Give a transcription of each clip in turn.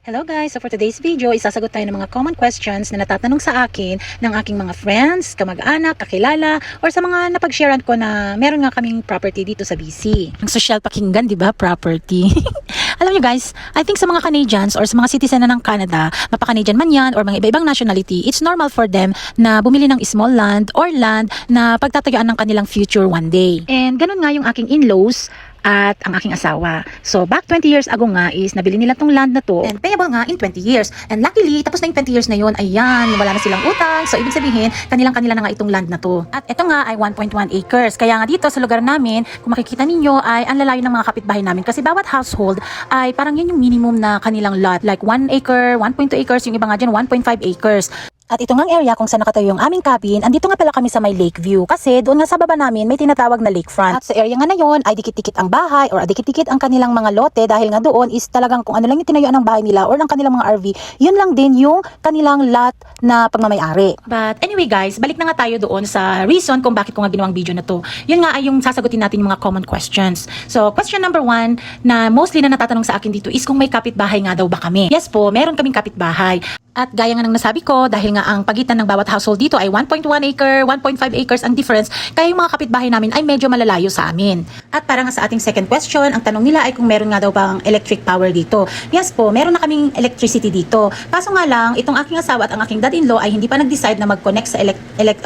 Hello guys! So for today's video, isasagot tayo ng mga common questions na natatanong sa akin ng aking mga friends, kamag-anak, kakilala, or sa mga napag-sharean ko na meron nga kaming property dito sa BC. Ang social pakinggan, di ba? Property. Alam nyo guys, I think sa mga Canadians or sa mga citizen na ng Canada, mapa-Canadian man yan or mga iba-ibang nationality, it's normal for them na bumili ng small land or land na pagtatayuan ng kanilang future one day. And ganun nga yung aking in-laws at ang aking asawa. So, back 20 years ago nga is nabili nila tong land na to and payable nga in 20 years. And luckily, tapos na yung 20 years na yun, ayan, wala na silang utang. So, ibig sabihin, kanilang-kanila na nga itong land na to. At ito nga ay 1.1 acres. Kaya nga dito sa lugar namin, kung makikita ninyo ay ang lalayo ng mga kapitbahay namin. Kasi bawat household ay parang yun yung minimum na kanilang lot. Like 1 acre, 1.2 acres, yung iba nga dyan 1.5 acres. At ito ngang area kung saan nakatayo yung aming cabin, andito nga pala kami sa may lake view kasi doon nga sa baba namin may tinatawag na lakefront. At sa area nga na yon ay dikit-dikit ang bahay or dikit-dikit ang kanilang mga lote dahil nga doon is talagang kung ano lang yung tinayuan ng bahay nila or ng kanilang mga RV, yun lang din yung kanilang lot na pagmamayari. But anyway guys, balik na nga tayo doon sa reason kung bakit ko nga ginawang video na to. Yun nga ay yung sasagutin natin yung mga common questions. So question number 1 na mostly na natatanong sa akin dito is kung may kapitbahay nga daw ba kami. Yes po, meron kaming kapitbahay. At gaya nga ng nasabi ko, dahil nga ang pagitan ng bawat household dito ay 1.1 acre, 1.5 acres ang difference, kaya yung mga kapitbahay namin ay medyo malalayo sa amin. At para nga sa ating second question, ang tanong nila ay kung meron nga daw bang electric power dito. Yes po, meron na kaming electricity dito. Kaso nga lang, itong aking asawa at ang aking dad-in-law ay hindi pa nag-decide na mag-connect sa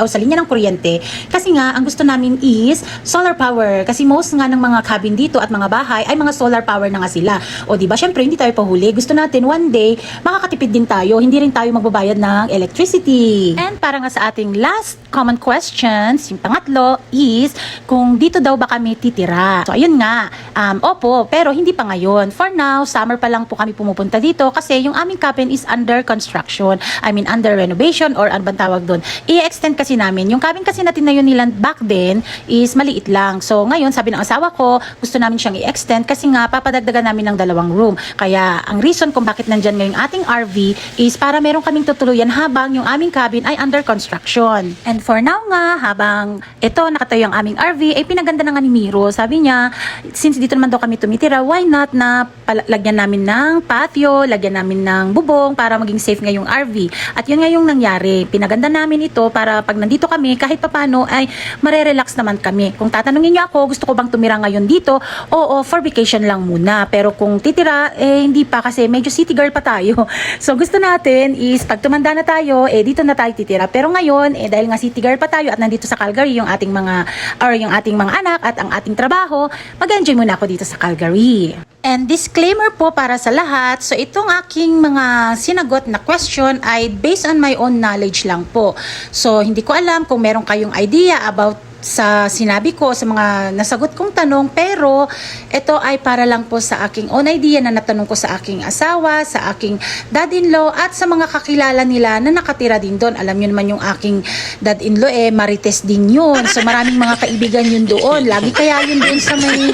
sa linya ng kuryente. Kasi nga, ang gusto namin is solar power. Kasi most nga ng mga cabin dito at mga bahay ay mga solar power na nga sila. O diba, syempre hindi tayo pahuli. Gusto natin one day, makakatipid din tayo. Hindi rin tayo magbabayad ng electricity. And para nga sa ating last common questions, yung pangatlo is kung dito daw ba kami titira. So ayun nga, opo, pero hindi pa ngayon. For now, summer pa lang po kami pumupunta dito kasi yung aming cabin is under construction. I mean, under renovation or ano bang tawag doon. I-extend kasi namin. Yung cabin kasi natin na yun nila back then is maliit lang. So ngayon, sabi ng asawa ko, gusto namin siyang i-extend kasi nga papadagdagan namin ng 2 room. Kaya ang reason kung bakit nandyan ngayong ating RV is para meron kaming tutuluyan habang yung aming cabin ay under construction. And for now nga, habang ito nakatayo ang aming RV, ay pinaganda na nga ni Miro. Sabi niya, since dito naman daw kami tumitira, why not na lagyan namin ng patio, lagyan namin ng bubong para maging safe nga yung RV. At yun nga yung nangyari. Pinaganda namin ito para pag nandito kami, kahit papano ay marerelax naman kami. Kung tatanungin niyo ako, gusto ko bang tumira ngayon dito? Oo, for vacation lang muna. Pero kung titira, hindi pa kasi medyo city girl pa tayo. So gusto natin is pag tumanda na tayo, dito na tayo titira. Pero ngayon, dahil nga city girl pa tayo at nandito sa Calgary yung ating mga anak at ang ating trabaho, mag-enjoy muna ako dito sa Calgary. And disclaimer po para sa lahat, so itong aking mga sinagot na question ay based on my own knowledge lang po. So hindi ko alam kung meron kayong idea about sa sinabi ko, sa mga nasagot kong tanong, pero ito ay para lang po sa aking own idea na natanong ko sa aking asawa, sa aking dad-in-law at sa mga kakilala nila na nakatira din doon. Alam nyo naman yung aking dad-in-law Marites din yun. So maraming mga kaibigan yun doon. Lagi kaya yun doon sa may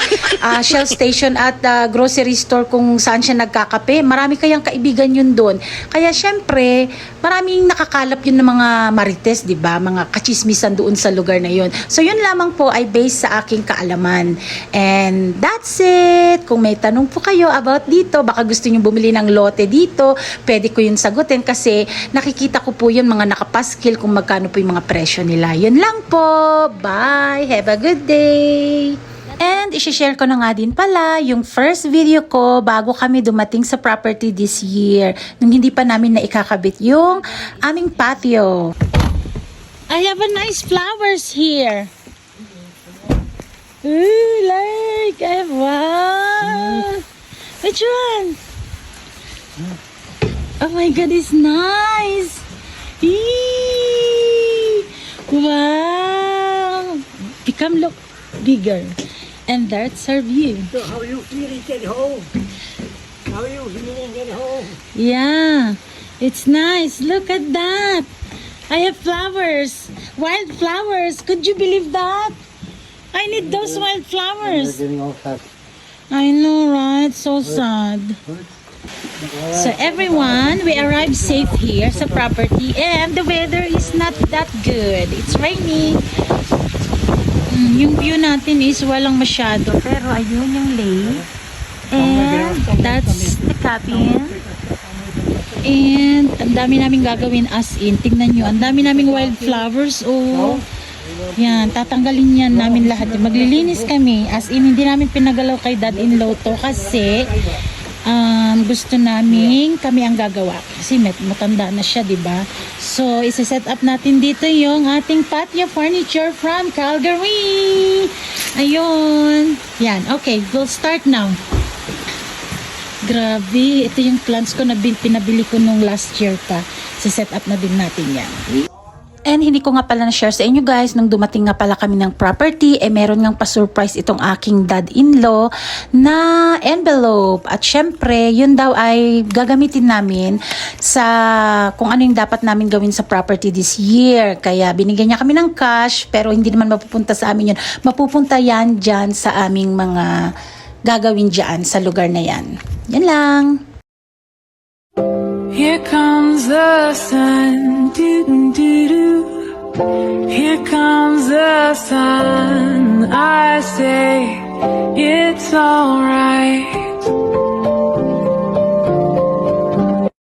Shell station at grocery store kung saan siya nagkakape. Marami kayang kaibigan yun doon. Kaya syempre, maraming nakakalap yun ng mga Marites, di ba? Mga kachismisan doon sa lugar na yun. So yun lamang po ay based sa aking kaalaman. And that's it. Kung may tanong po kayo about dito, baka gusto nyo bumili ng lote dito, pwede ko yun sagutin kasi nakikita ko po yun mga nakapaskil kung magkano po yung mga presyo nila. Yun lang po. Bye. Have a good day. And isi-share ko na nga din pala yung first video ko bago kami dumating sa property this year. Nung hindi pa namin na ikakabit yung aming patio. I have a nice flowers here. Ooh, like, wow. Which one? Oh my God, it's nice. Eee, wow. Become look bigger. And that's our view. So how are you feeling at home? How are you feeling at home? Yeah, it's nice. Look at that. I have flowers, wild flowers. Could you believe that? I need those wild flowers. Getting all fat. I know, right? So sad. So everyone, we arrived safe here sa property and the weather is not that good. It's raining. Yung view natin is walang masyado pero ayun yung lake. And that's the cabin. And ang dami namin gagawin as in. Tingnan nyo, ang dami naming wildflowers. Oh. Yan, tatanggalin yan namin lahat. Maglilinis kami. As in, hindi namin pinagalaw kay dad-in-law to kasi gusto namin kami ang gagawa. Kasi matanda na siya, diba? So, isa-set up natin dito yung ating patio furniture from Calgary. Ayun. Yan, okay. We'll start now. Grabe, ito yung plants ko na pinabili ko nung last year pa. Set up na din natin yan. And hindi ko nga pala na-share sa inyo guys, nung dumating nga pala kami ng property, meron ngang pa-surprise itong aking dad-in-law na envelope. At syempre, yun daw ay gagamitin namin sa kung ano yung dapat namin gawin sa property this year. Kaya binigyan niya kami ng cash, pero hindi naman mapupunta sa amin yun. Mapupunta yan dyan sa aming mga gagawin dyan sa lugar na yan. Yan lang. Here comes the sun, doo-doo-doo-doo. Here comes the sun. I say it's alright.